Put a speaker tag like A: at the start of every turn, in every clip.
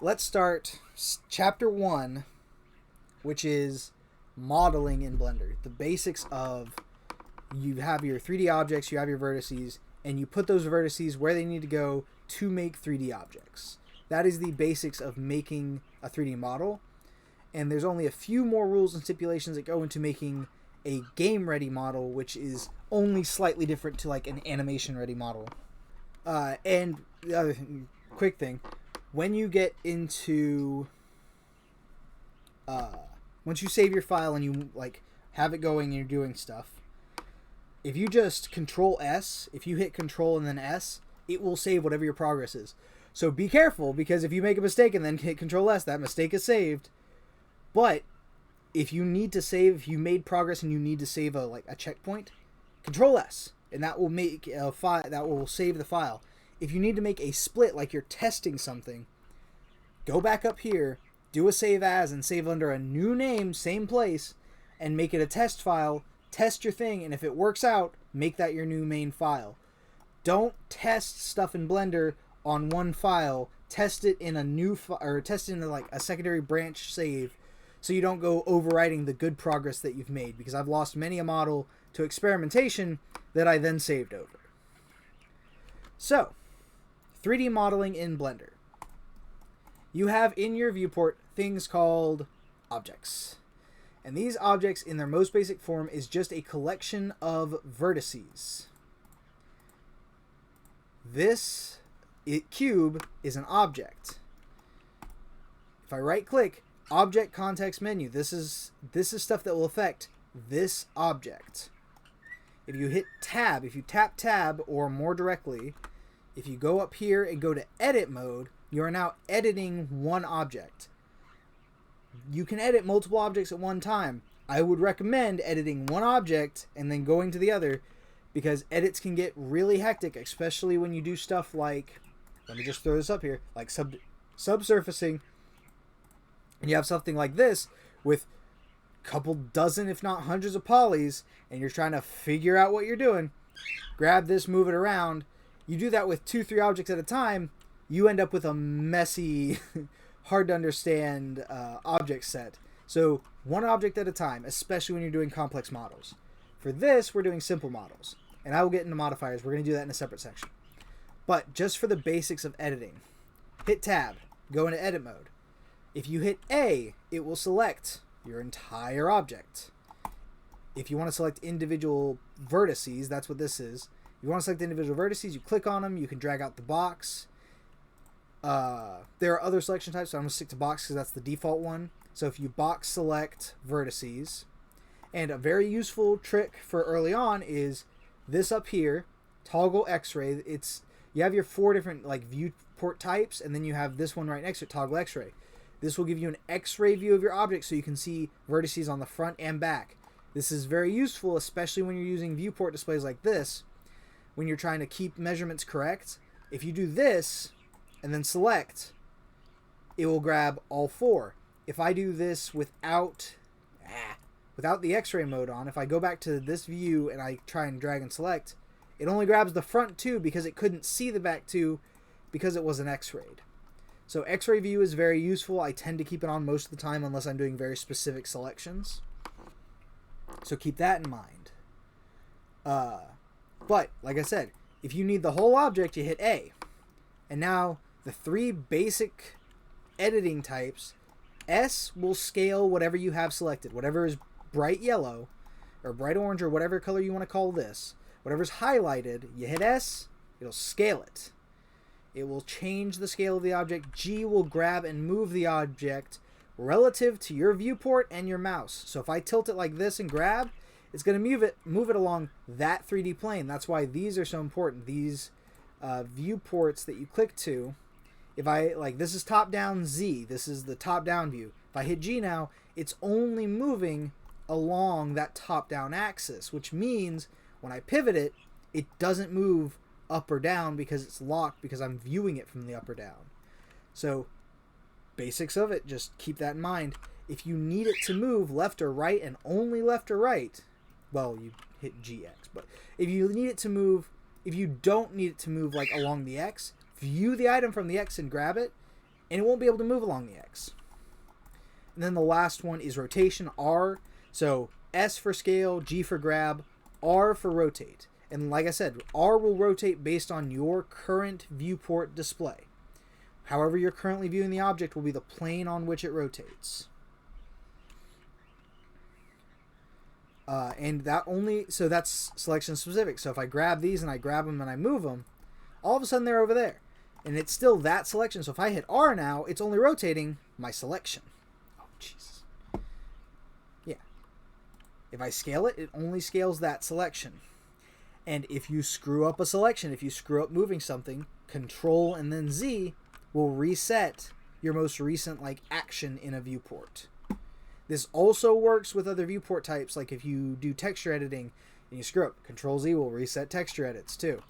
A: let's start chapter 1, which is modeling in Blender. The basics of you have your 3D objects, you have your vertices, and you put those vertices where they need to go to make 3D objects. That is the basics of making a 3D model. And there's only a few more rules and stipulations that go into making a game-ready model, which is only slightly different to like an animation-ready model. And the other quick thing, when you get into once you save your file and you like have it going and you're doing stuff, if you just Control S, if you hit Control and then S, it will save whatever your progress is. So be careful, because if you make a mistake and then hit Control S, that mistake is saved. But if you need to save, if you made progress and you need to save a checkpoint, Control S, and that will make a file, that will save the file. If you need to make a split, like you're testing something, go back up here, do a save as, and save under a new name, same place, and make it a test file. Test your thing, and if it works out, make that your new main file. Don't test stuff in Blender on one file. Test it in a new or test it in like a secondary branch save, so you don't go overwriting the good progress that you've made. Because I've lost many a model to experimentation that I then saved over. So, 3D modeling in Blender. You have in your viewport things called objects. And these objects, in their most basic form, is just a collection of vertices. This cube is an object. If I right-click, Object Context Menu, this is stuff that will affect this object. If you hit Tab, if you tap Tab, or more directly, if you go up here and go to Edit Mode, you are now editing one object. You can edit multiple objects at one time. I would recommend editing one object and then going to the other, because edits can get really hectic, especially when you do stuff like, let me just throw this up here, like subsurfacing, and you have something like this with a couple dozen, if not hundreds of polys, and you're trying to figure out what you're doing. Grab this, move it around. You do that with 2-3 objects at a time, you end up with a messy, hard to understand object set. So one object at a time, especially when you're doing complex models. For this, we're doing simple models. And I will get into modifiers. We're going to do that in a separate section. But just for the basics of editing, hit Tab, go into Edit Mode. If you hit A, it will select your entire object. If you want to select individual vertices, that's what this is. If you want to select individual vertices, you click on them, you can drag out the box. There are other selection types, so I'm going to stick to box because that's the default one. So if you box select vertices, and a very useful trick for early on is this up here, toggle X-ray. You have your 4 different like viewport types, and then you have this one right next to it, toggle X-ray. This will give you an X-ray view of your object, so you can see vertices on the front and back. This is very useful, especially when you're using viewport displays like this, when you're trying to keep measurements correct. If you do this and then select, it will grab all 4. If I do this without the X-ray mode on, if I go back to this view and I try and drag and select, it only grabs the front 2 because it couldn't see the back 2 because it was an X-rayed. So X-ray view is very useful. I tend to keep it on most of the time unless I'm doing very specific selections. So keep that in mind. But, like I said, if you need the whole object, you hit A. And now, the 3 basic editing types, S will scale whatever you have selected. Whatever is bright yellow, or bright orange, or whatever color you want to call this. Whatever's highlighted, you hit S, it'll scale it. It will change the scale of the object. G will grab and move the object relative to your viewport and your mouse. So if I tilt it like this and grab, it's going to move it along that 3D plane. That's why these are so important. These viewports that you click to, if I, like, this is top-down Z. This is the top-down view. If I hit G now, it's only moving along that top-down axis, which means when I pivot it, it doesn't move up or down because it's locked, because I'm viewing it from the up or down. So, basics of it, just keep that in mind. If you need it to move left or right, and only left or right, well, you hit GX. But if you need it to move, if you don't need it to move like along the X, view the item from the X and grab it. and it won't be able to move along the X. And then the last one is rotation, R. So S for scale, G for grab, R for rotate. And like I said, R will rotate based on your current viewport display. However you're currently viewing the object will be the plane on which it rotates. And that only, so that's selection specific. So if I grab these and I grab them and I move them, all of a sudden they're over there. And it's still that selection. So if I hit R now, it's only rotating my selection. Oh, Jesus. Yeah. If I scale it, it only scales that selection. And if you screw up a selection, if you screw up moving something, Control and then Z will reset your most recent action in a viewport. This also works with other viewport types, like if you do texture editing and you screw up, Control Z will reset texture edits too.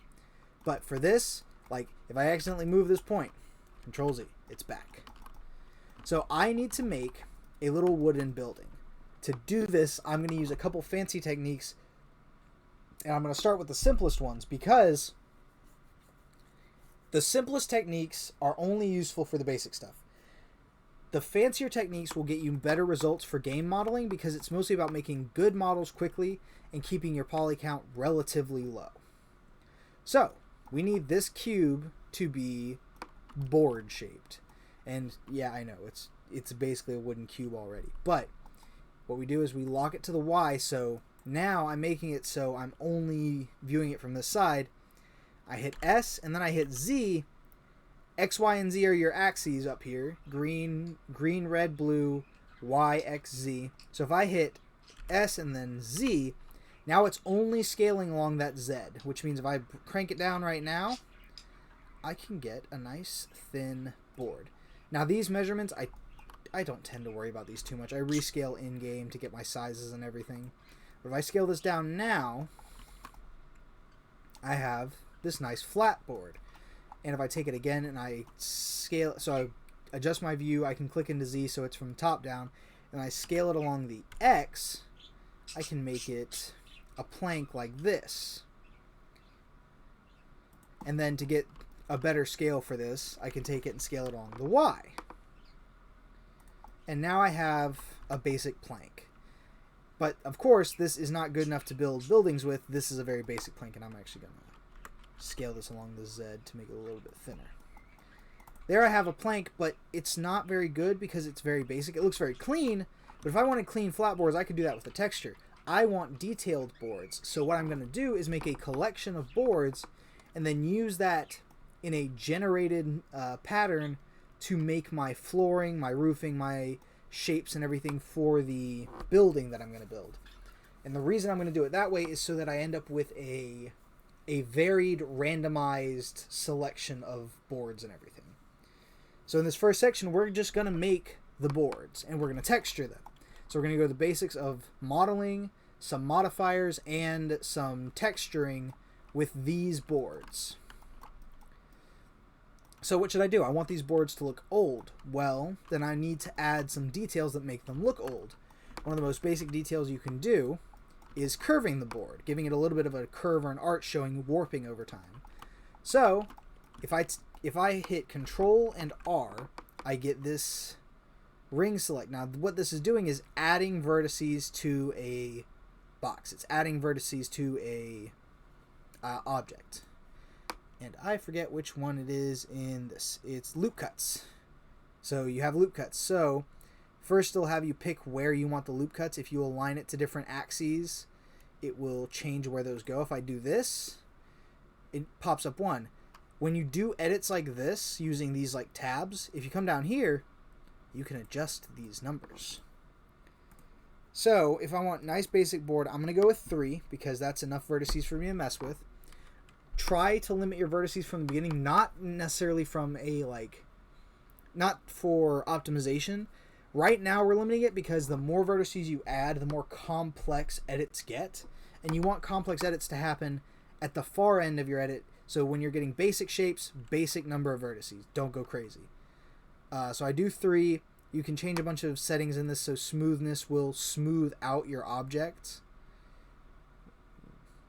A: But for this, if I accidentally move this point, Control Z, it's back. So I need to make a little wooden building. To do this, I'm going to use a couple fancy techniques, and I'm going to start with the simplest ones because the simplest techniques are only useful for the basic stuff. The fancier techniques will get you better results for game modeling because it's mostly about making good models quickly and keeping your poly count relatively low. So, we need this cube to be board shaped. And yeah, I know, it's basically a wooden cube already. But what we do is we lock it to the Y, so now I'm making it so I'm only viewing it from this side. I hit S and then I hit Z. X, Y, and Z are your axes up here. Green, red, blue, Y, X, Z. So if I hit S and then Z, now it's only scaling along that Z, which means if I crank it down right now, I can get a nice thin board. Now these measurements, I don't tend to worry about these too much. I rescale in-game to get my sizes and everything. But if I scale this down now, I have this nice flat board. And if I take it again and I scale, so I adjust my view, I can click into Z so it's from the top down, and I scale it along the X, I can make it a plank like this. And then to get a better scale for this, I can take it and scale it along the Y. And now I have a basic plank. But of course, this is not good enough to build buildings with. This is a very basic plank, and I'm actually going to scale this along the Z to make it a little bit thinner. There I have a plank, but it's not very good because it's very basic. It looks very clean, but if I wanted clean flat boards, I could do that with the texture. I want detailed boards, so what I'm going to do is make a collection of boards and then use that in a generated pattern to make my flooring, my roofing, my shapes and everything for the building that I'm going to build. And the reason I'm going to do it that way is so that I end up with a varied, randomized selection of boards and everything. So in this first section, we're just going to make the boards, and we're going to texture them. So we're going to go to the basics of modeling, some modifiers, and some texturing with these boards. So what should I do? I want these boards to look old. Well, then I need to add some details that make them look old. One of the most basic details you can do is curving the board, giving it a little bit of a curve or an arch showing warping over time. So, if I hit Control and R, I get this ring select. Now, what this is doing is adding vertices to a box. It's adding vertices to a object. And I forget which one it is in this. It's loop cuts. So you have loop cuts. So first it'll have you pick where you want the loop cuts. If you align it to different axes, it will change where those go. If I do this, it pops up one. When you do edits like this, using these tabs, if you come down here, you can adjust these numbers. So if I want nice basic board, I'm going to go with 3 because that's enough vertices for me to mess with. Try to limit your vertices from the beginning, not necessarily from a not for optimization. Right now we're limiting it because the more vertices you add, the more complex edits get. And you want complex edits to happen at the far end of your edit. So when you're getting basic shapes, basic number of vertices. Don't go crazy. So I do 3. You can change a bunch of settings in this so smoothness will smooth out your objects.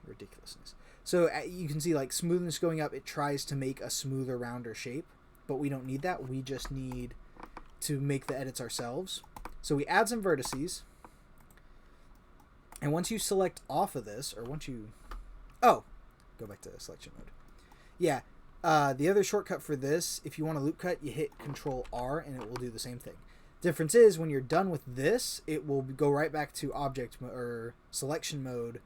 A: Ridiculousness. So you can see smoothness going up, it tries to make a smoother, rounder shape. but we don't need that. We just need to make the edits ourselves. So we add some vertices. And once you select off of this, or once you... Oh, go back to selection mode. Yeah, the other shortcut for this, if you want to loop cut, you hit Control R and it will do the same thing. Difference is, when you're done with this, it will go right back to or selection mode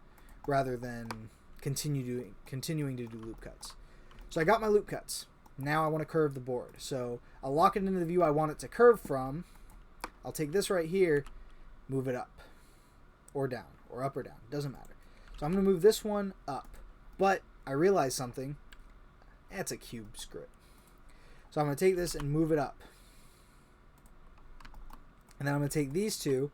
A: rather than continuing to do loop cuts. So I got my loop cuts. Now I want to curve the board. So I'll lock it into the view I want it to curve from. I'll take this right here, move it up or down, or up or down, doesn't matter. So I'm going to move this one up, but I realized something. That's a cube, screw it. So I'm going to take this and move it up. And then I'm going to take these two.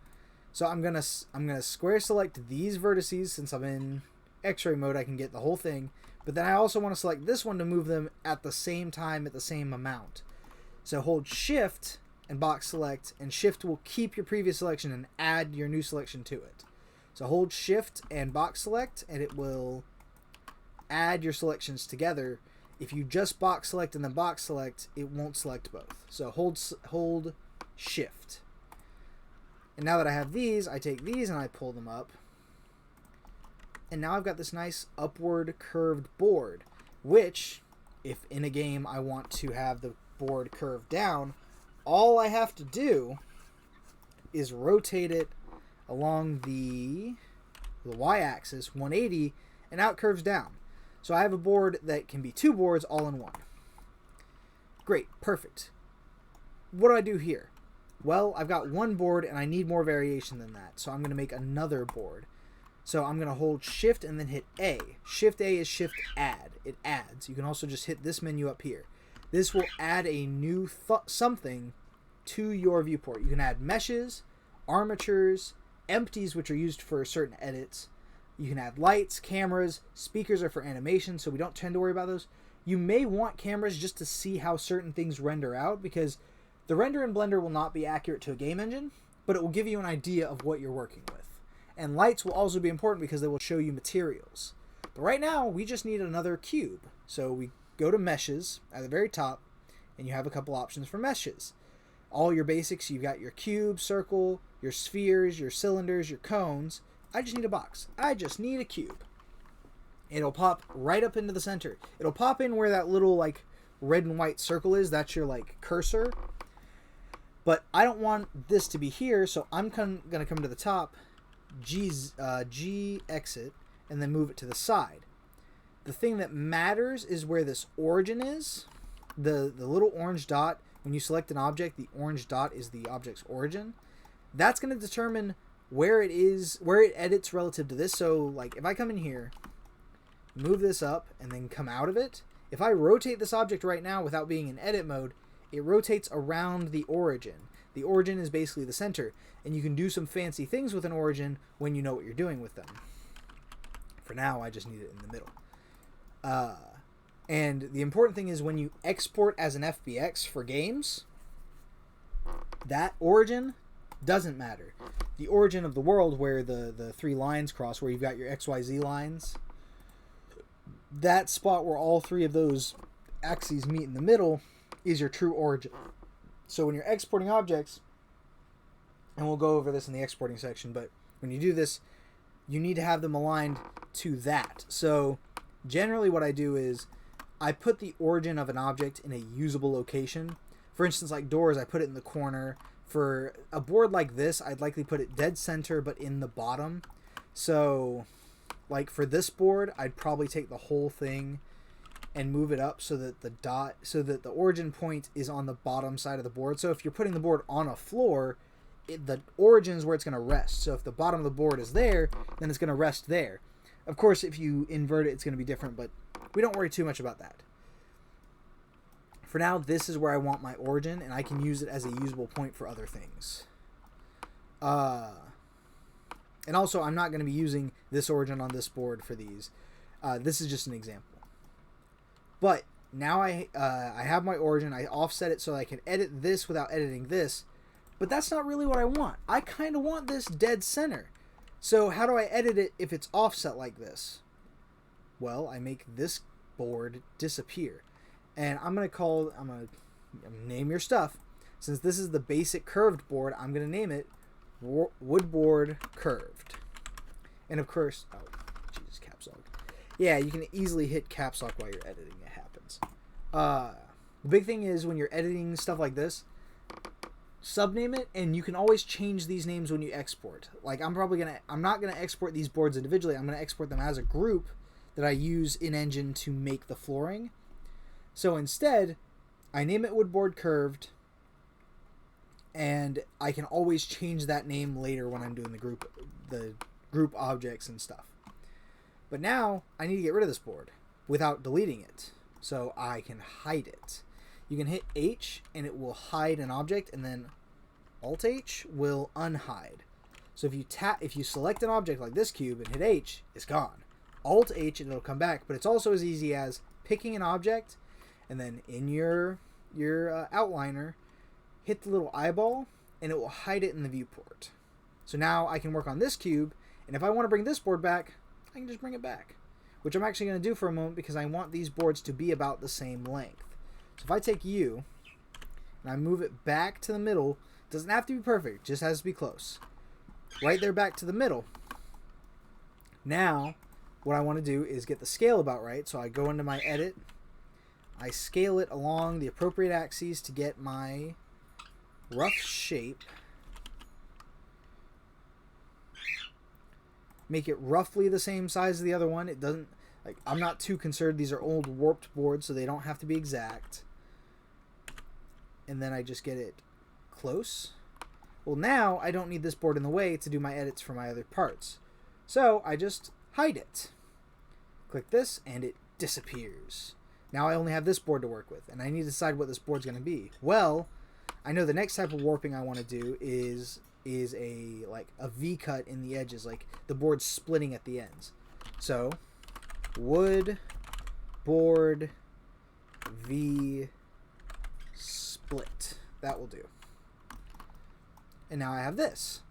A: So I'm going to square select these vertices. Since I'm in X-ray mode, I can get the whole thing. But then I also want to select this one to move them at the same time, at the same amount. So hold Shift and box select, and Shift will keep your previous selection and add your new selection to it. So hold Shift and box select, and it will add your selections together. If you just box select and then box select, it won't select both. So hold Shift. And now that I have these, I take these and I pull them up. And now I've got this nice upward curved board, which, if in a game I want to have the board curved down, all I have to do is rotate it along the y-axis 180, and out curves down. So I have a board that can be two boards all in one. Great, perfect. What do I do here? Well, I've got one board and I need more variation than that, so I'm going to make another board. So I'm going to hold Shift and then hit A. Shift A is Shift Add. It adds. You can also just hit this menu up here. This will add a new something to your viewport. You can add meshes, armatures, empties, which are used for certain edits. You can add lights, cameras, speakers are for animation, so we don't tend to worry about those. You may want cameras just to see how certain things render out, because the render in Blender will not be accurate to a game engine, but it will give you an idea of what you're working with. And lights will also be important because they will show you materials. But right now, we just need another cube. So we go to Meshes at the very top, and you have a couple options for meshes. All your basics, you've got your cube, circle, your spheres, your cylinders, your cones. I just need a box. I just need a cube. It'll pop right up into the center. It'll pop in where that little like red and white circle is. That's your like cursor. But I don't want this to be here, so I'm going to come to the top, G exit, and then move it to the side. The thing that matters is where this origin is. The little orange dot, when you select an object, the orange dot is the object's origin. That's going to determine where it is, where it edits relative to this. So like if I come in here, move this up, and then come out of it, if I rotate this object right now without being in edit mode, it rotates around the origin. The origin is basically the center, and you can do some fancy things with an origin when you know what you're doing with them. For now, I just need it in the middle. And the important thing is when you export as an FBX for games, that origin doesn't matter. The origin of the world where the three lines cross, where you've got your XYZ lines, that spot where all three of those axes meet in the middle is your true origin. So when you're exporting objects, and we'll go over this in the exporting section, but when you do this, you need to have them aligned to that. So generally what I do is I put the origin of an object in a usable location. For instance, like doors, I put it in the corner. For a board like this, I'd likely put it dead center, but in the bottom. So like for this board, I'd probably take the whole thing and move it up so that the origin point is on the bottom side of the board. So if you're putting the board on a floor, the origin is where it's going to rest. So if the bottom of the board is there, then it's going to rest there. Of course, if you invert it, it's going to be different, but we don't worry too much about that. For now, this is where I want my origin, and I can use it as a usable point for other things. And also, I'm not going to be using this origin on this board for these. This is just an example. But now I have my origin. I offset it so I can edit this without editing this. But that's not really what I want. I kind of want this dead center. So how do I edit it if it's offset like this? Well, I make this board disappear. And I'm going to name your stuff. Since this is the basic curved board, I'm going to name it wood board curved. And of course, oh, Jesus, caps lock. Yeah, you can easily hit caps lock while you're editing. It happens. The big thing is when you're editing stuff like this, subname it, and you can always change these names when you export. Like I'm not gonna export these boards individually. I'm gonna export them as a group that I use in Engine to make the flooring. So instead, I name it wood board curved, and I can always change that name later when I'm doing the group objects and stuff. But now I need to get rid of this board without deleting it, so I can hide it. You can hit H and it will hide an object, and then Alt H will unhide. So if you select an object like this cube and hit H, it's gone. Alt H and it'll come back, but it's also as easy as picking an object and then in your outliner, hit the little eyeball and it will hide it in the viewport. So now I can work on this cube, and if I want to bring this board back, I can just bring it back, which I'm actually going to do for a moment because I want these boards to be about the same length. So if I take U and I move it back to the middle, it doesn't have to be perfect, just has to be close. Right there back to the middle. Now, what I want to do is get the scale about right, so I go into my edit, I scale it along the appropriate axes to get my rough shape. Make it roughly the same size as the other one. It doesn't, like, I'm not too concerned. These are old warped boards, so they don't have to be exact. And then I just get it close. Well, now I don't need this board in the way to do my edits for my other parts. So I just hide it. Click this and it disappears. Now I only have this board to work with, and I need to decide what this board's going to be. Well, I know the next type of warping I want to do is a V cut in the edges, like the board splitting at the ends. So wood board V split. That will do. And now I have this.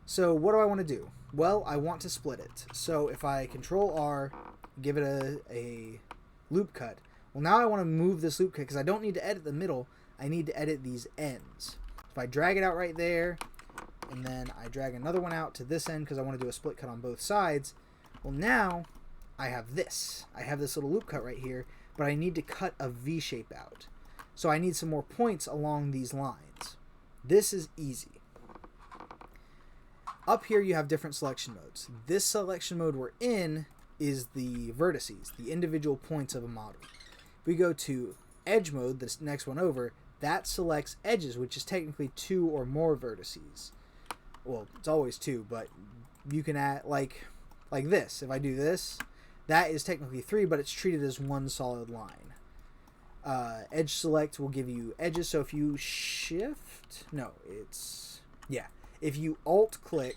A: So what do I want to do? Well, I want to split it. So if I Control R, give it a loop cut. Well, now I want to move this loop cut because I don't need to edit the middle. I need to edit these ends. If I drag it out right there, and then I drag another one out to this end because I want to do a split cut on both sides. Well, now I have this. I have this little loop cut right here, but I need to cut a V shape out. So I need some more points along these lines. This is easy. Up here you have different selection modes. This selection mode we're in is the vertices, the individual points of a model. If we go to edge mode, this next one over, that selects edges, which is technically 2 or more vertices. Well, it's always 2, but you can add, like this. If I do this, that is technically 3, but it's treated as one solid line. Edge select will give you edges, so if you shift, if you alt click,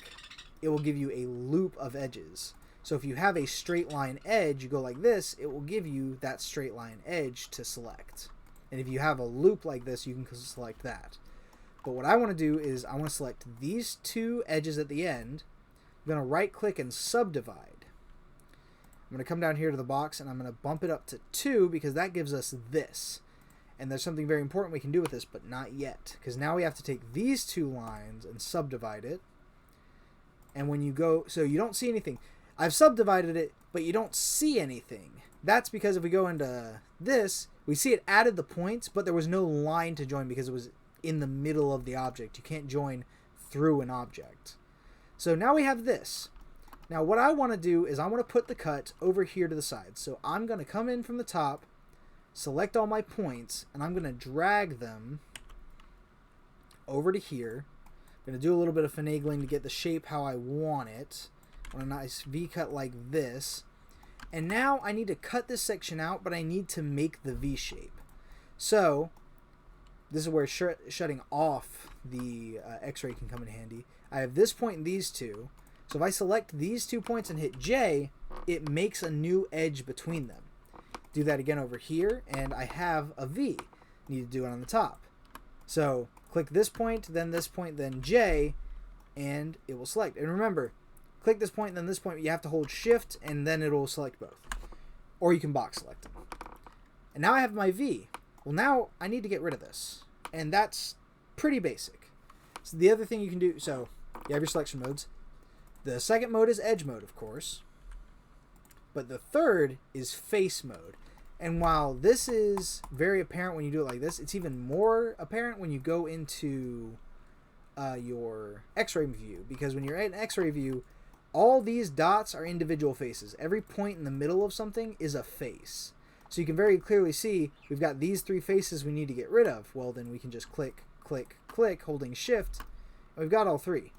A: it will give you a loop of edges. So if you have a straight line edge, you go like this, it will give you that straight line edge to select. And if you have a loop like this, you can select that. But what I want to do is I want to select these 2 edges at the end. I'm going to right click and subdivide. I'm going to come down here to the box and I'm going to bump it up to 2 because that gives us this. And there's something very important we can do with this, but not yet. Because now we have to take these 2 lines and subdivide it. And when you go, so you don't see anything. I've subdivided it, but you don't see anything. That's because if we go into this, we see it added the points, but there was no line to join because it was in the middle of the object. You can't join through an object. So now we have this. Now what I want to do is I want to put the cut over here to the side. So I'm going to come in from the top, select all my points, and I'm going to drag them over to here. I'm going to do a little bit of finagling to get the shape how I want it. On a nice V cut like this. And now I need to cut this section out, but I need to make the V shape. So this is where shutting off the X-ray can come in handy. I have this point and these 2. So if I select these 2 points and hit J, it makes a new edge between them. Do that again over here, and I have a V. Need to do it on the top. So click this point, then J, and it will select. And remember, click this point, then this point, you have to hold Shift, and then it will select both. Or you can box select them. And now I have my V. Well, now I need to get rid of this. And that's pretty basic. So the other thing you can do, so you have your selection modes. The second mode is edge mode, of course. But the third is face mode. And while this is very apparent when you do it like this, it's even more apparent when you go into your X-ray view. Because when you're at an X-ray view, all these dots are individual faces. Every point in the middle of something is a face. So you can very clearly see we've got these 3 faces we need to get rid of. Well, then we can just click, click, click, holding shift, and we've got all 3.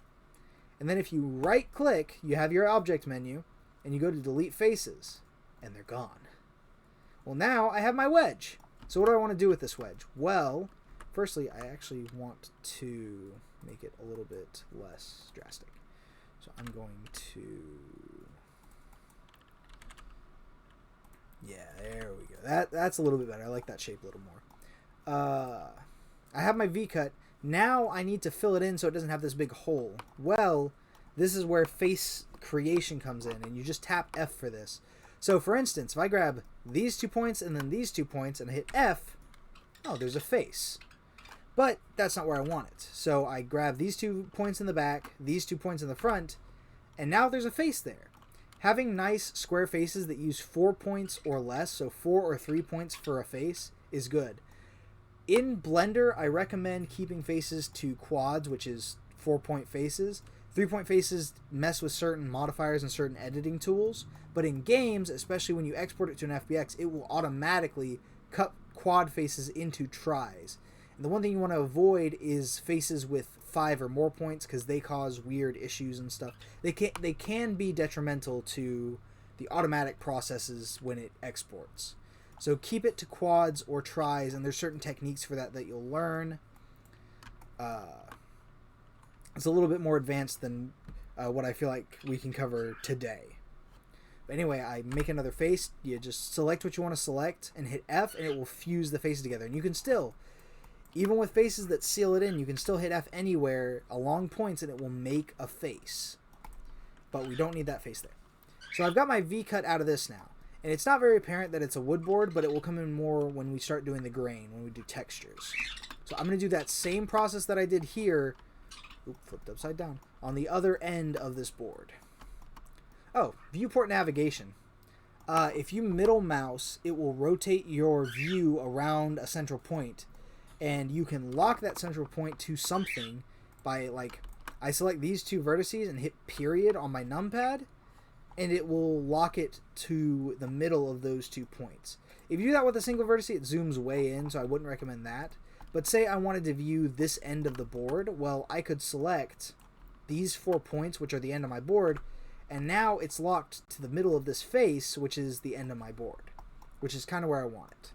A: And then if you right click, you have your object menu, and you go to delete faces, and they're gone. Well, now I have my wedge. So what do I want to do with this wedge? Well, firstly, I actually want to make it a little bit less drastic. So I'm going to... Yeah, there we go. That's a little bit better. I like that shape a little more. I have my V-cut. Now I need to fill it in so it doesn't have this big hole. Well, this is where face creation comes in, and you just tap F for this. So, for instance, if I grab these 2 points and then these 2 points and I hit F, oh, there's a face. But that's not where I want it. So I grab these 2 points in the back, these 2 points in the front, and now there's a face there. Having nice square faces that use 4 points or less, so 4 or 3 points for a face, is good. In Blender, I recommend keeping faces to quads, which is 4-point faces. 3-point faces mess with certain modifiers and certain editing tools, but in games, especially when you export it to an FBX, it will automatically cut quad faces into tries. And the one thing you want to avoid is faces with 5 or more points, because they cause weird issues and stuff. They can be detrimental to the automatic processes when it exports. So keep it to quads or tries, and there's certain techniques for that you'll learn. It's a little bit more advanced than what I feel like we can cover today. But anyway, I make another face. You just select what you want to select and hit F, and it will fuse the faces together. And you can still, even with faces that seal it in, you can still hit F anywhere along points, and it will make a face. But we don't need that face there. So I've got my V-cut out of this now. And it's not very apparent that it's a wood board, but it will come in more when we start doing the grain, when we do textures. So I'm going to do that same process that I did here, flipped upside down, on the other end of this board. Oh, viewport navigation. If you middle mouse, it will rotate your view around a central point. And you can lock that central point to something by, like, I select these 2 vertices and hit period on my numpad, and it will lock it to the middle of those 2 points. If you do that with a single vertex, it zooms way in, so I wouldn't recommend that. But say I wanted to view this end of the board, well, I could select these 4 points, which are the end of my board, and now it's locked to the middle of this face, which is the end of my board, which is kind of where I want it.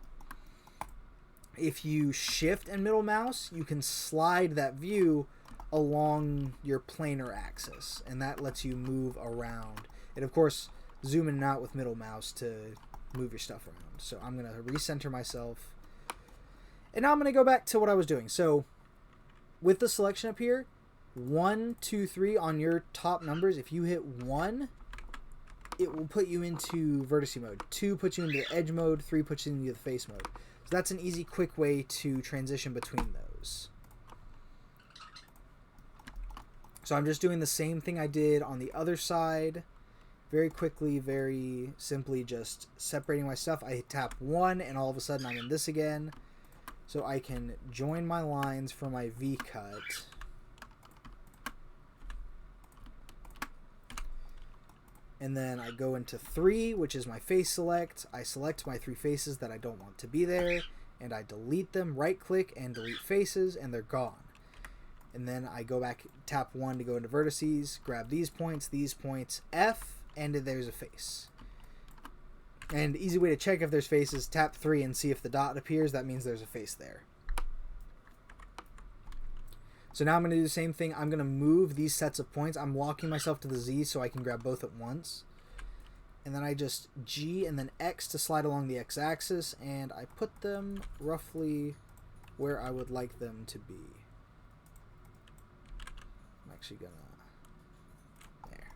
A: If you shift and middle mouse, you can slide that view along your planar axis, and that lets you move around. And of course, zoom in and out with middle mouse to move your stuff around. So I'm going to recenter myself. And now I'm going to go back to what I was doing. So with the selection up here, 1, 2, 3 on your top numbers, if you hit 1, it will put you into vertex mode. 2 puts you into the edge mode. 3 puts you into the face mode. So that's an easy, quick way to transition between those. So I'm just doing the same thing I did on the other side. Very quickly, very simply, just separating my stuff. I tap 1, and all of a sudden I'm in this again. So I can join my lines for my V-cut. And then I go into 3, which is my face select. I select my 3 faces that I don't want to be there, and I delete them, right-click, and delete faces, and they're gone. And then I go back, tap 1 to go into vertices, grab these points, F, and there's a face. And easy way to check if there's faces, tap 3 and see if the dot appears. That means there's a face there. So now I'm going to do the same thing. I'm going to move these sets of points. I'm locking myself to the Z so I can grab both at once. And then I just G and then X to slide along the X-axis, and I put them roughly where I would like them to be. I'm actually going to... There.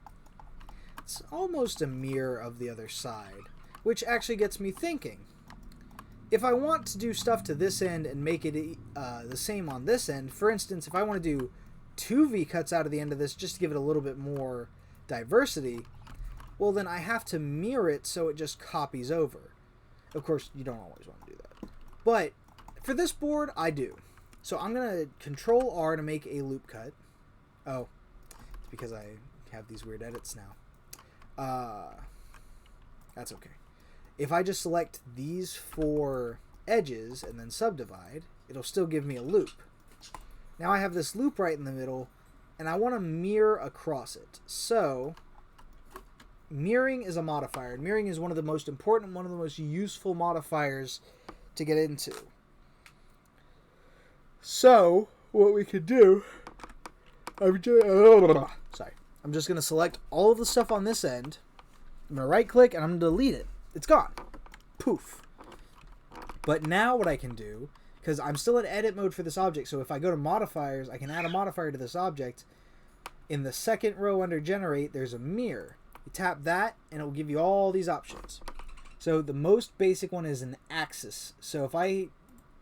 A: It's almost a mirror of the other side, which actually gets me thinking. if I want to do stuff to this end and make it the same on this end, for instance, if I want to do 2 V-cuts out of the end of this just to give it a little bit more diversity, well, then I have to mirror it so it just copies over. Of course, you don't always want to do that. But for this board, I do. So I'm going to Control R to make a loop cut. Oh, it's because I have these weird edits now. That's okay. If I just select these 4 edges and then subdivide, it'll still give me a loop. Now I have this loop right in the middle, and I want to mirror across it. So, mirroring is a modifier. And mirroring is one of the most important, one of the most useful modifiers to get into. So, what we could do... I'm just going to select all of the stuff on this end. I'm going to right-click, and I'm going to delete it. It's gone. Poof. But now what I can do, because I'm still in edit mode for this object, so if I go to modifiers, I can add a modifier to this object. In the second row under generate, there's a mirror. You tap that, and it will give you all these options. So the most basic one is an axis. So if I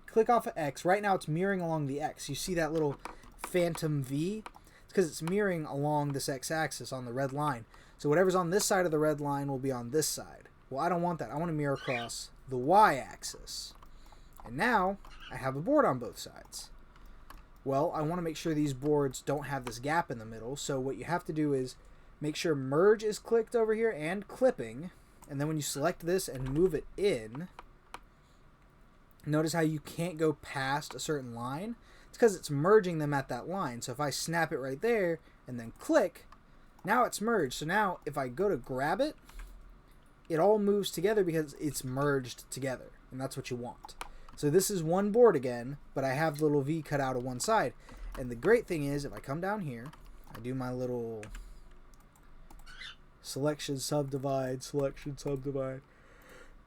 A: click off of X, right now it's mirroring along the X. You see that little phantom V? It's because it's mirroring along this X-axis on the red line. So whatever's on this side of the red line will be on this side. Well, I don't want that. I want to mirror across the Y-axis. And now, I have a board on both sides. Well, I want to make sure these boards don't have this gap in the middle, so what you have to do is make sure Merge is clicked over here and Clipping, and then when you select this and move it in, notice how you can't go past a certain line? It's because it's merging them at that line. So if I snap it right there and then click, now it's merged. So now, if I go to grab it, it all moves together because it's merged together, and that's what you want. So this is one board again, but I have the little V cut out of one side. And the great thing is, if I come down here, I do my little selection, subdivide.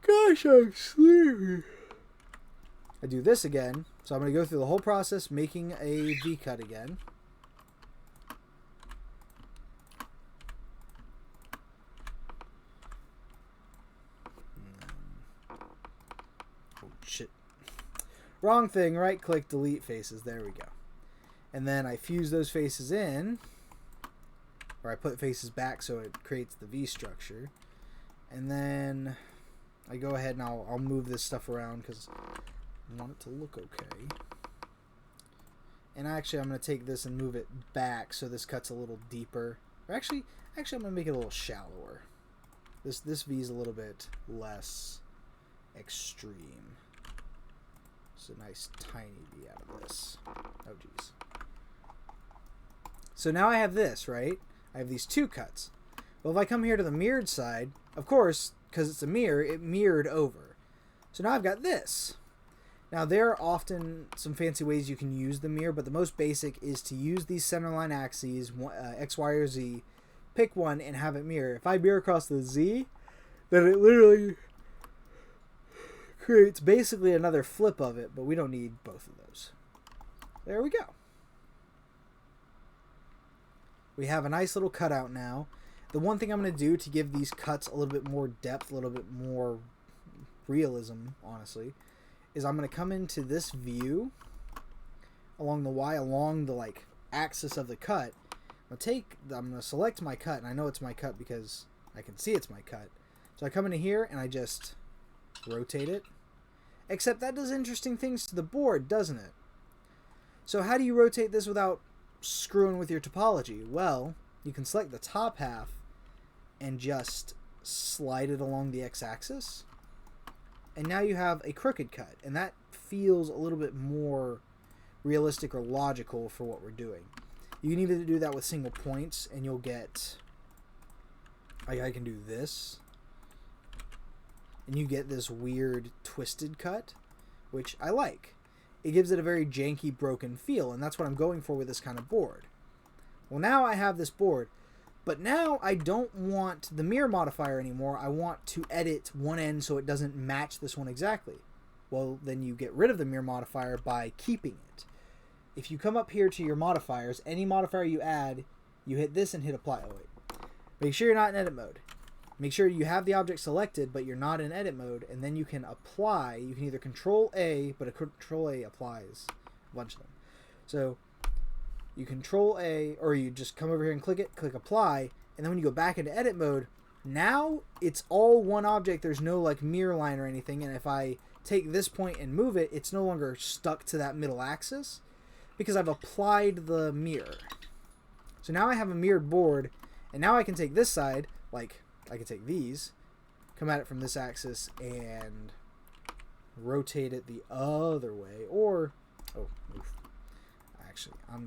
A: Gosh, I'm sleepy. I do this again, so I'm going to go through the whole process making a V cut again. Wrong thing, right click, delete faces, there we go. And then I fuse those faces in, or I put faces back so it creates the V structure. And then I go ahead and I'll move this stuff around because I want it to look okay. And actually I'm going to take this and move it back so this cuts a little deeper. Or actually I'm going to make it a little shallower. This V is a little bit less extreme. It's a nice tiny V out of this. Oh geez. So now I have this, right? I have these 2 cuts. Well, if I come here to the mirrored side, of course, because it's a mirror, it mirrored over. So now I've got this. Now there are often some fancy ways you can use the mirror, but the most basic is to use these centerline axes, X, Y, or Z, pick one and have it mirror. If I mirror across the Z, then it literally creates basically another flip of it, but we don't need both of those. There we go. We have a nice little cutout now. The one thing I'm going to do to give these cuts a little bit more depth, a little bit more realism, honestly, is I'm going to come into this view along the Y, along the like axis of the cut. I'm going to select my cut, and I know it's my cut because I can see it's my cut. So I come into here and I just rotate it. Except that does interesting things to the board, doesn't it? So how do you rotate this without screwing with your topology? Well, you can select the top half and just slide it along the x-axis. And now you have a crooked cut. And that feels a little bit more realistic or logical for what we're doing. You can either do that with single points and you'll get... I can do this. And you get this weird twisted cut, which I like. It gives it a very janky, broken feel, and that's what I'm going for with this kind of board. Well, now I have this board, but now I don't want the mirror modifier anymore. I want to edit one end so it doesn't match this one exactly. Well, then you get rid of the mirror modifier by keeping it. If you come up here to your modifiers, any modifier you add, you hit this and hit apply. Oh, wait. Make sure you're not in edit mode. Make sure you have the object selected, but you're not in edit mode, and then you can apply. You can either Control A, but a Control A applies a bunch of them. So you Control A, or you just come over here and click it, click apply, and then when you go back into edit mode, now it's all one object. There's no like mirror line or anything, and if I take this point and move it, it's no longer stuck to that middle axis because I've applied the mirror. So now I have a mirrored board, and now I can take this side, like I can take these, come at it from this axis, and rotate it the other way. Or, oh, oof. Actually, I'm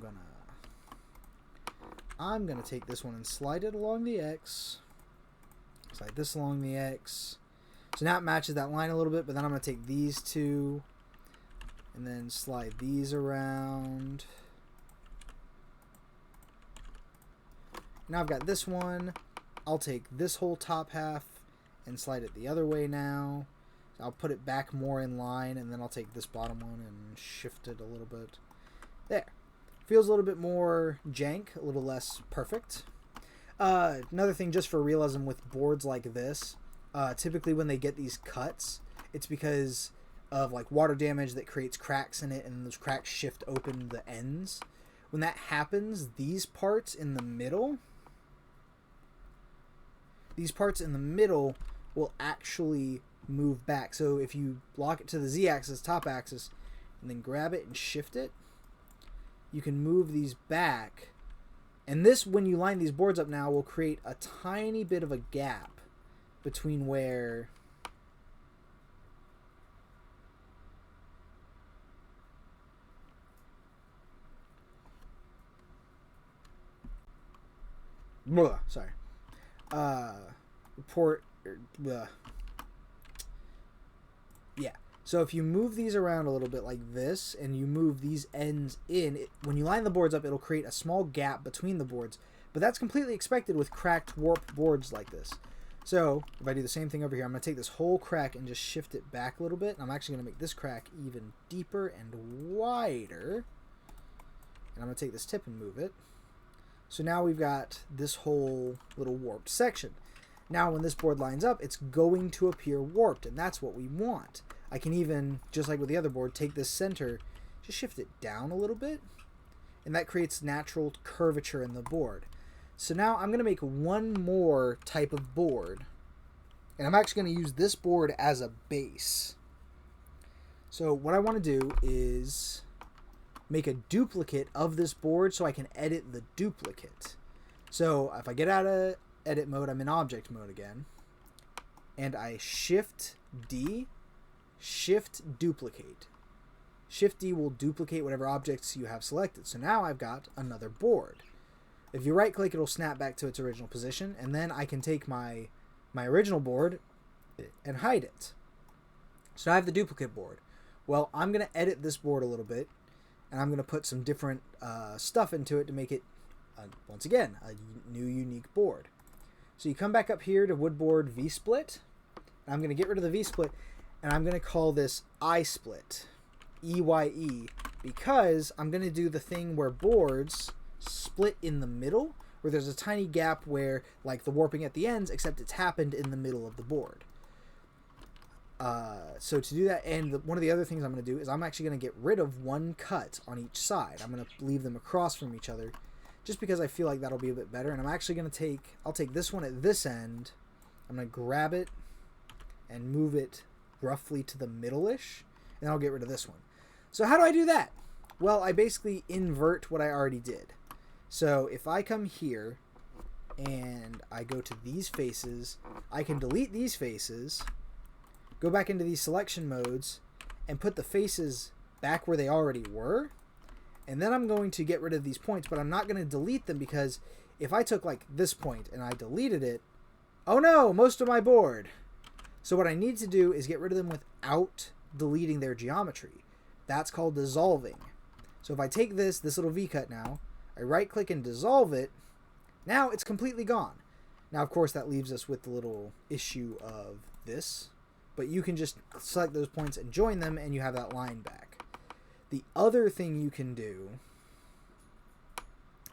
A: gonna take this one and slide it along the X. Slide this along the X. So now it matches that line a little bit, but then I'm gonna take these two, and then slide these around. Now I've got this one. I'll take this whole top half and slide it the other way now. So I'll put it back more in line, and then I'll take this bottom one and shift it a little bit. There. Feels a little bit more jank, a little less perfect. Another thing just for realism with boards like this, typically when they get these cuts, it's because of like water damage that creates cracks in it, and those cracks shift open the ends. When that happens, these parts in the middle will actually move back. So if you lock it to the Z-axis, top axis, and then grab it and shift it, you can move these back. And this, when you line these boards up now, will create a tiny bit of a gap between where sorry. Yeah. So if you move these around a little bit like this, and you move these ends in, when you line the boards up, it'll create a small gap between the boards. But that's completely expected with cracked, warped boards like this. So if I do the same thing over here, I'm going to take this whole crack and just shift it back a little bit. And I'm actually going to make this crack even deeper and wider. And I'm going to take this tip and move it. So now we've got this whole little warped section. Now when this board lines up, it's going to appear warped, and that's what we want. I can even, just like with the other board, take this center, just shift it down a little bit, and that creates natural curvature in the board. So now I'm going to make one more type of board, and I'm actually going to use this board as a base. So what I want to do is make a duplicate of this board so I can edit the duplicate. So if I get out of edit mode, I'm in object mode again, and I shift D, shift duplicate. Shift D will duplicate whatever objects you have selected. So now I've got another board. If you right click, it'll snap back to its original position, and then I can take my original board and hide it. So now I have the duplicate board. Well, I'm going to edit this board a little bit, and I'm going to put some different stuff into it to make it, once again, a new unique board. So you come back up here to Woodboard V-Split. I'm going to get rid of the V-Split, and I'm going to call this I-Split, E-Y-E, because I'm going to do the thing where boards split in the middle, where there's a tiny gap where, like the warping at the ends, except it's happened in the middle of the board. So to do that, and one of the other things I'm going to do is I'm actually going to get rid of one cut on each side. I'm going to leave them across from each other, just because I feel like that'll be a bit better. And I'm actually going to I'll take this one at this end, I'm going to grab it and move it roughly to the middle-ish, and I'll get rid of this one. So how do I do that? Well, I basically invert what I already did. So if I come here and I go to these faces, I can delete these faces, go back into these selection modes, and put the faces back where they already were. And then I'm going to get rid of these points, but I'm not going to delete them, because if I took like this point and I deleted it, oh no, most of my board. So what I need to do is get rid of them without deleting their geometry. That's called dissolving. So if I take this little V-cut now, I right click and dissolve it, now it's completely gone. Now of course that leaves us with the little issue of this, but you can just select those points and join them, and you have that line back. The other thing you can do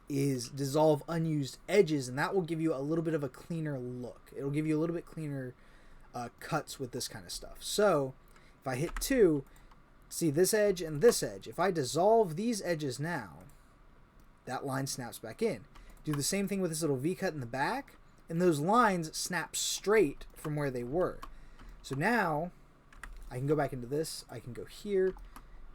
A: is dissolve unused edges, and that will give you a little bit of a cleaner look. It'll give you a little bit cleaner cuts with this kind of stuff. So if I hit 2, see this edge and this edge. If I dissolve these edges now, that line snaps back in. Do the same thing with this little V-cut in the back, and those lines snap straight from where they were. So now I can go back into this, I can go here,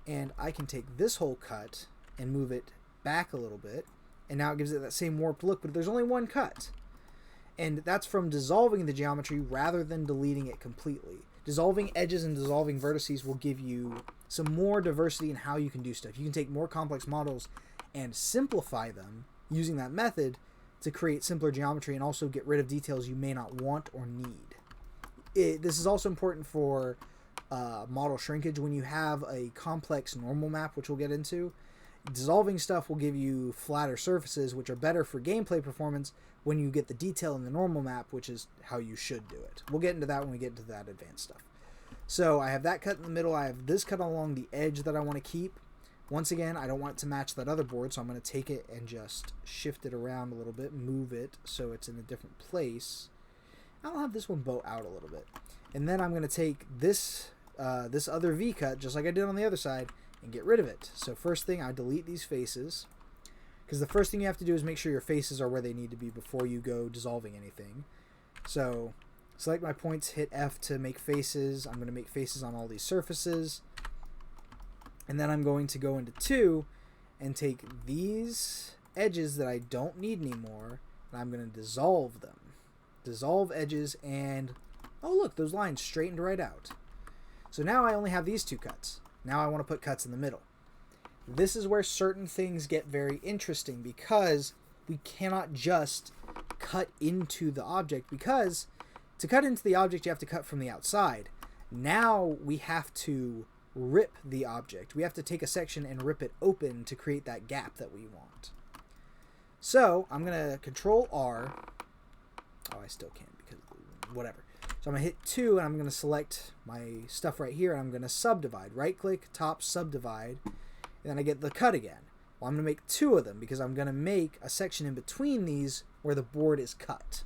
A: and I can take this whole cut and move it back a little bit, and now it gives it that same warped look, but there's only one cut. And that's from dissolving the geometry rather than deleting it completely. Dissolving edges and dissolving vertices will give you some more diversity in how you can do stuff. You can take more complex models and simplify them using that method to create simpler geometry and also get rid of details you may not want or need. This is also important for model shrinkage. When you have a complex normal map, which we'll get into, dissolving stuff will give you flatter surfaces, which are better for gameplay performance when you get the detail in the normal map, which is how you should do it. We'll get into that when we get into that advanced stuff. So I have that cut in the middle. I have this cut along the edge that I want to keep. Once again, I don't want it to match that other board, so I'm going to take it and just shift it around a little bit, move it so it's in a different place. I'll have this one bow out a little bit. And then I'm going to take this this other V-cut, just like I did on the other side, and get rid of it. So first thing, I delete these faces, because the first thing you have to do is make sure your faces are where they need to be before you go dissolving anything. So select my points, hit F to make faces. I'm going to make faces on all these surfaces. And then I'm going to go into 2 and take these edges that I don't need anymore, and I'm going to dissolve them. Dissolve edges, and oh look, those lines straightened right out. So now I only have these 2 cuts. Now I want to put cuts in the middle. This is where certain things get very interesting, because we cannot just cut into the object, because to cut into the object you have to cut from the outside. Now we have to rip the object. We have to take a section and rip it open to create that gap that we want. So I'm going to Control R. Oh, I still can't because whatever. So I'm going to hit 2 and I'm going to select my stuff right here and I'm going to subdivide. Right click, top, subdivide, and then I get the cut again. Well, I'm going to make 2 of them because I'm going to make a section in between these where the board is cut.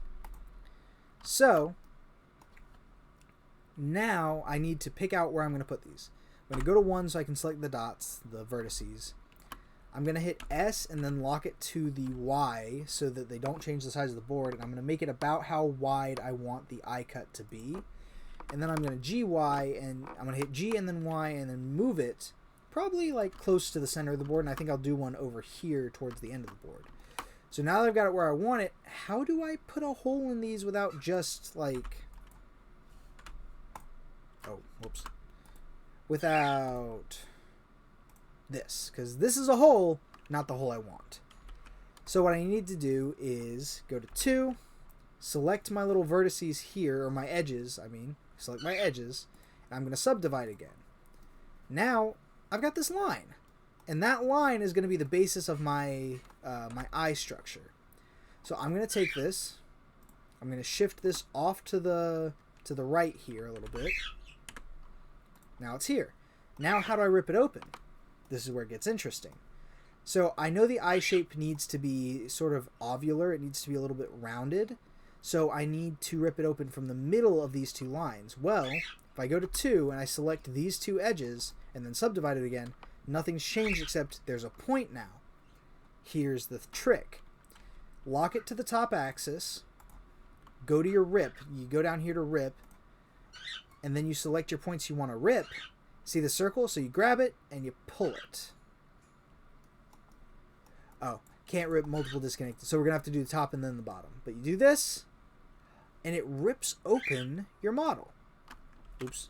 A: So now I need to pick out where I'm going to put these. I'm going to go to 1 so I can select the dots, the vertices. I'm going to hit S and then lock it to the Y so that they don't change the size of the board. And I'm going to make it about how wide I want the eye cut to be. And then I'm going to GY and I'm going to hit G and then Y and then move it probably like close to the center of the board. And I think I'll do one over here towards the end of the board. So now that I've got it where I want it, how do I put a hole in these without just like... Oh, whoops. Without this, because this is a hole, not the hole I want. So what I need to do is go to 2, select my little vertices here, or my edges, select my edges, and I'm going to subdivide again. Now, I've got this line, and that line is going to be the basis of my, my eye structure. So I'm going to take this, I'm going to shift this off to the right here a little bit. Now it's here. Now how do I rip it open? This is where it gets interesting. So I know the eye shape needs to be sort of ovular. It needs to be a little bit rounded. So I need to rip it open from the middle of these 2 lines. Well, if I go to 2 and I select these 2 edges and then subdivide it again, nothing's changed except there's a point now. Here's the trick. Lock it to the top axis. Go to your rip. You go down here to rip. And then you select your points you want to rip. See the circle? So you grab it and you pull it. Oh, can't rip multiple disconnected. So we're going to have to do the top and then the bottom. But you do this, and it rips open your model. Oops.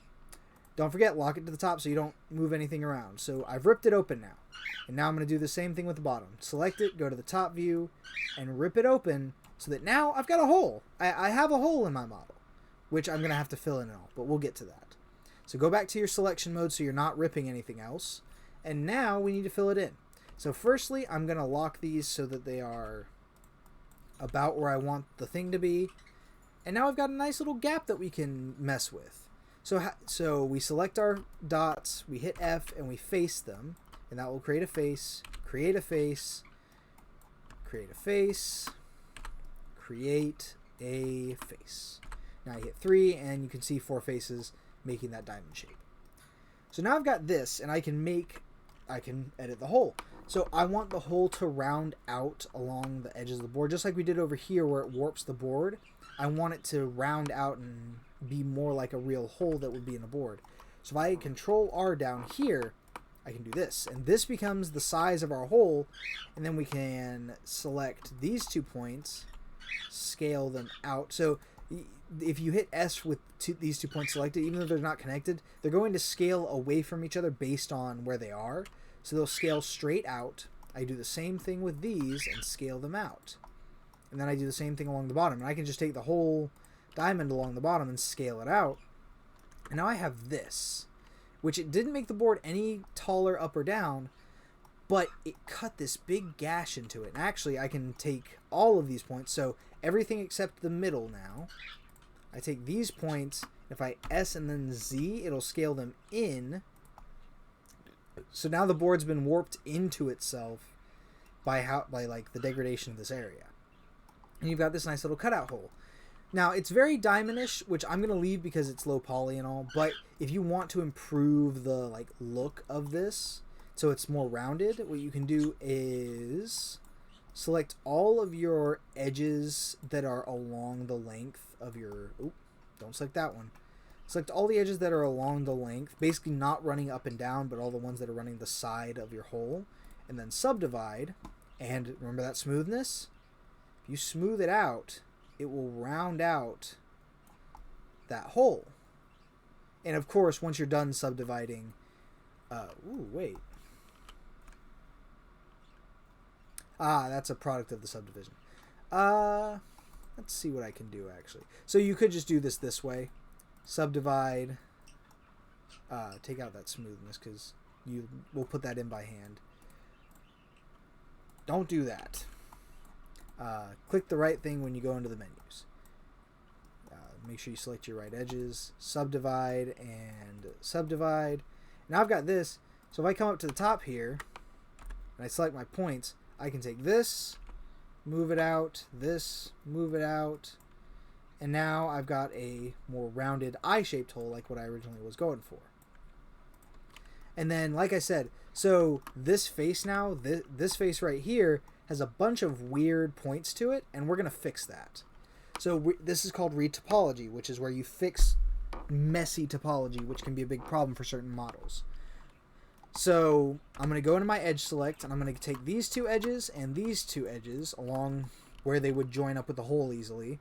A: Don't forget, lock it to the top so you don't move anything around. So I've ripped it open now. And now I'm going to do the same thing with the bottom. Select it, go to the top view, and rip it open so that now I've got a hole. I have a hole in my model, which I'm going to have to fill in and all, but we'll get to that. So go back to your selection mode so you're not ripping anything else. And now we need to fill it in. So firstly, I'm going to lock these so that they are about where I want the thing to be. And now I've got a nice little gap that we can mess with. So we select our dots, we hit F, and we face them. And that will create a face, create a face, create a face. Now I hit 3 and you can see 4 faces making that diamond shape. So now I've got this, and I can edit the hole. So I want the hole to round out along the edges of the board, just like we did over here where it warps the board. I want it to round out and be more like a real hole that would be in the board. So if I Control R down here, I can do this, and this becomes the size of our hole, and then we can select these 2 points, scale them out. So if you hit S with these 2 points selected, even though they're not connected, they're going to scale away from each other based on where they are. So they'll scale straight out. I do the same thing with these and scale them out. And then I do the same thing along the bottom. And I can just take the whole diamond along the bottom and scale it out. And now I have this, which it didn't make the board any taller up or down, but it cut this big gash into it. And actually, I can take all of these points, so everything except the middle now. I take these points, if I S and then Z, it'll scale them in. So now the board's been warped into itself by like the degradation of this area. And you've got this nice little cutout hole. Now, it's very diamondish, which I'm going to leave because it's low poly and all, but if you want to improve the like look of this so it's more rounded, what you can do is select all of your edges that are along the length of your... Oop, don't select that one. Select all the edges that are along the length, basically not running up and down, but all the ones that are running the side of your hole, and then subdivide. And remember that smoothness? If you smooth it out, it will round out that hole. And of course, once you're done subdividing... wait. That's a product of the subdivision. Let's see what I can do, actually. So you could just do this way. Subdivide. Take out that smoothness, because we'll put that in by hand. Don't do that. Click the right thing when you go into the menus. Make sure you select your right edges. Subdivide and subdivide. Now I've got this. So if I come up to the top here, and I select my points, I can take this, move it out, this, move it out, and now I've got a more rounded eye-shaped hole like what I originally was going for. And then, like I said, so this face now, this face right here, has a bunch of weird points to it, and we're going to fix that. So this is called retopology, which is where you fix messy topology, which can be a big problem for certain models. So I'm going to go into my edge select, and I'm going to take these 2 edges and these 2 edges along where they would join up with the hole easily,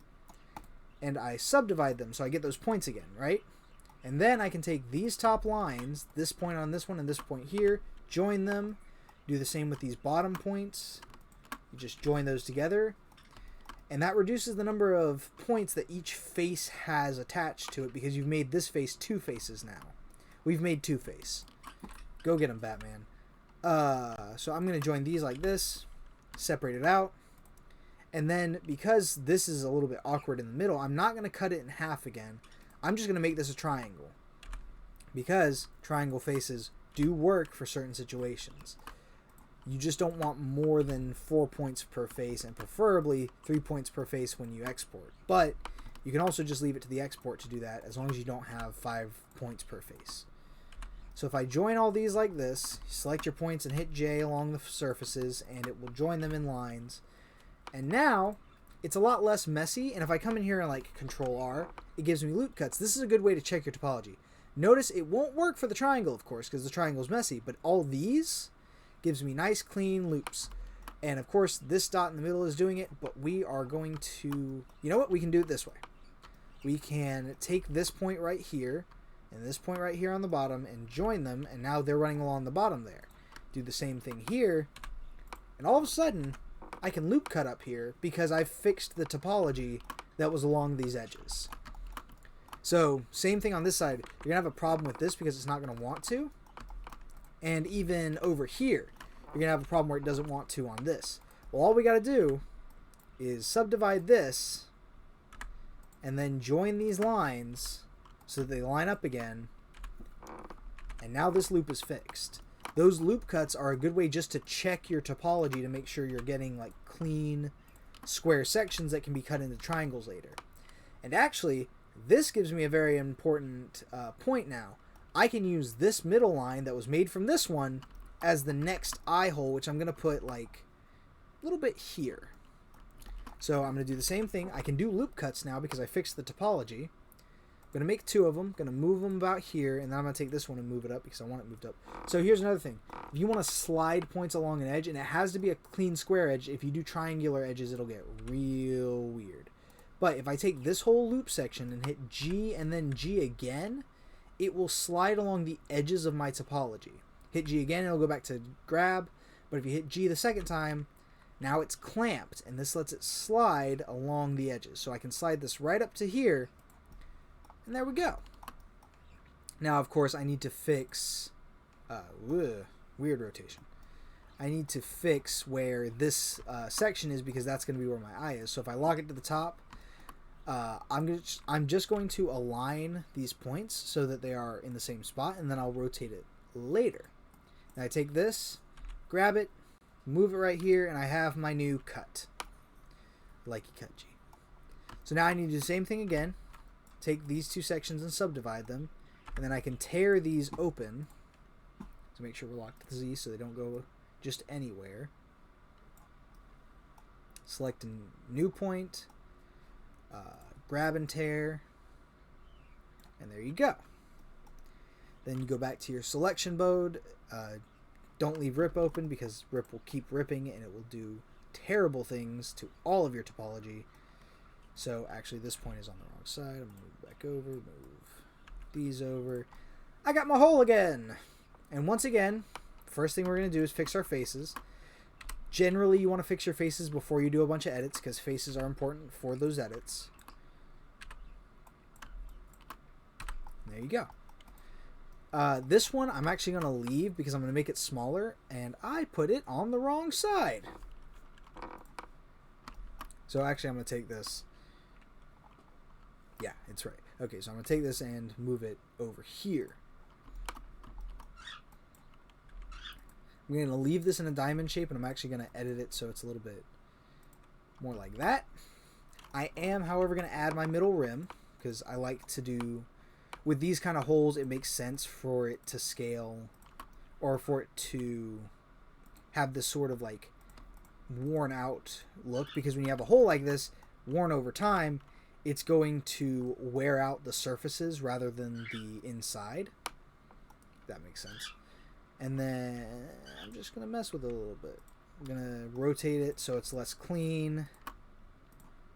A: and I subdivide them so I get those points again, right? And then I can take these top lines, this point on this one and this point here, join them, do the same with these bottom points, you just join those together, and that reduces the number of points that each face has attached to it, because you've made this face 2 faces now. We've made 2 face. Go get him, Batman. So I'm going to join these like this, separate it out, and then because this is a little bit awkward in the middle, I'm not going to cut it in half again. I'm just going to make this a triangle, because triangle faces do work for certain situations. You just don't want more than 4 points per face, and preferably 3 points per face when you export. But you can also just leave it to the export to do that, as long as you don't have 5 points per face. So if I join all these like this, select your points and hit J along the surfaces, and it will join them in lines. And now, it's a lot less messy, and if I come in here and like Control R, it gives me loop cuts. This is a good way to check your topology. Notice it won't work for the triangle, of course, because the triangle is messy, but all these gives me nice clean loops. And of course, this dot in the middle is doing it, but we are going to... You know what? We can do it this way. We can take this point right here, and this point right here on the bottom, and join them, and now they're running along the bottom there. Do the same thing here, and all of a sudden, I can loop cut up here because I've fixed the topology that was along these edges. So, same thing on this side. You're going to have a problem with this because it's not going to want to. And even over here, you're going to have a problem where it doesn't want to on this. Well, all we got to do is subdivide this, and then join these lines so that they line up again, and now this loop is fixed. those loop cuts are a good way just to check your topology to make sure you're getting like clean square sections that can be cut into triangles later. And actually, this gives me a very important point now. I can use this middle line that was made from this one as the next eye hole, which I'm going to put like a little bit here. So I'm going to do the same thing. I can do loop cuts now because I fixed the topology. I'm going to make 2 of them, going to move them about here, and then I'm going to take this one and move it up because I want it moved up. So here's another thing. If you want to slide points along an edge, and it has to be a clean square edge, if you do triangular edges, it'll get real weird. But if I take this whole loop section and hit G and then G again, it will slide along the edges of my topology. Hit G again, it'll go back to grab, but if you hit G the second time, now it's clamped, and this lets it slide along the edges. So I can slide this right up to here, and there we go. Now, of course, I need to fix... weird rotation. I need to fix where this section is because that's going to be where my eye is. So if I lock it to the top, I'm just going to align these points so that they are in the same spot, and then I'll rotate it later. Now I take this, grab it, move it right here, and I have my new cut. Likey cut G. So now I need to do the same thing again. Take these 2 sections and subdivide them, and then I can tear these open to make sure we're locked to Z so they don't go just anywhere. Select a new point. Grab and tear, and there you go. Then you go back to your selection mode. Don't leave rip open because rip will keep ripping and it will do terrible things to all of your topology. So actually this point is on the wrong side. I'm going to move back over, move these over. I got my hole again. And once again, first thing we're going to do is fix our faces. Generally, you want to fix your faces before you do a bunch of edits because faces are important for those edits. There you go. This one I'm actually going to leave because I'm going to make it smaller, and I put it on the wrong side. So actually I'm going to take this. Yeah, it's right. Okay, so I'm going to take this and move it over here. I'm going to leave this in a diamond shape, and I'm actually going to edit it so it's a little bit more like that. I am, however, going to add my middle rim because I like to do... With these kind of holes, it makes sense for it to scale or for it to have this sort of like worn out look, because when you have a hole like this, worn over time, it's going to wear out the surfaces rather than the inside. If that makes sense. And then I'm just going to mess with it a little bit. I'm going to rotate it so it's less clean. I'm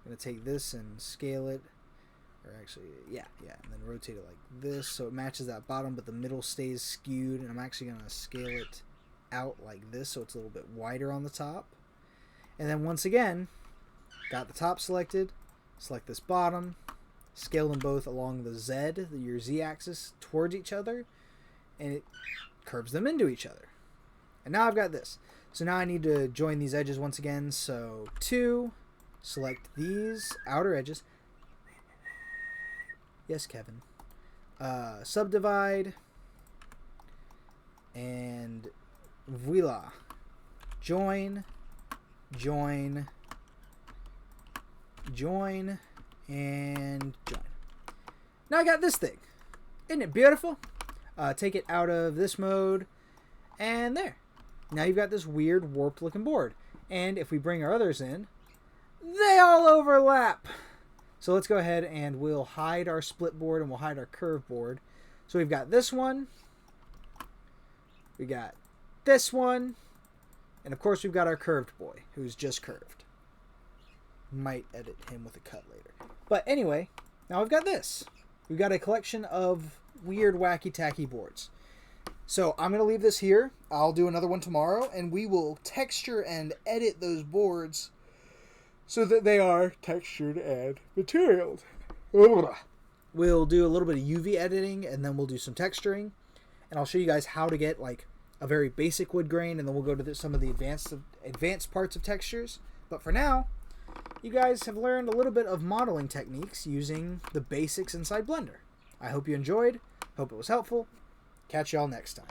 A: going to take this and scale it. Or actually, yeah, and then rotate it like this so it matches that bottom, but the middle stays skewed. And I'm actually going to scale it out like this so it's a little bit wider on the top. And then once again, got the top selected, select this bottom, scale them both along the Z, your Z axis, towards each other, and it curves them into each other. And now I've got this. So now I need to join these edges once again. So 2, select these outer edges. Yes, Kevin. Subdivide. And voila. Join. Join. Join. And join. Now I got this thing. Isn't it beautiful? Take it out of this mode. And there. Now you've got this weird warped looking board. And if we bring our others in, they all overlap. So let's go ahead and we'll hide our split board and we'll hide our curve board. So we've got this one. We got this one. And of course we've got our curved boy who's just curved. Might edit him with a cut later. But anyway, now we've got this. We've got a collection of weird wacky tacky boards. So I'm going to leave this here. I'll do another one tomorrow and we will texture and edit those boards so that they are textured and materialed. We'll do a little bit of UV editing and then we'll do some texturing. And I'll show you guys how to get like a very basic wood grain, and then we'll go to some of the advanced parts of textures. But for now, you guys have learned a little bit of modeling techniques using the basics inside Blender. I hope you enjoyed. Hope it was helpful. Catch y'all next time.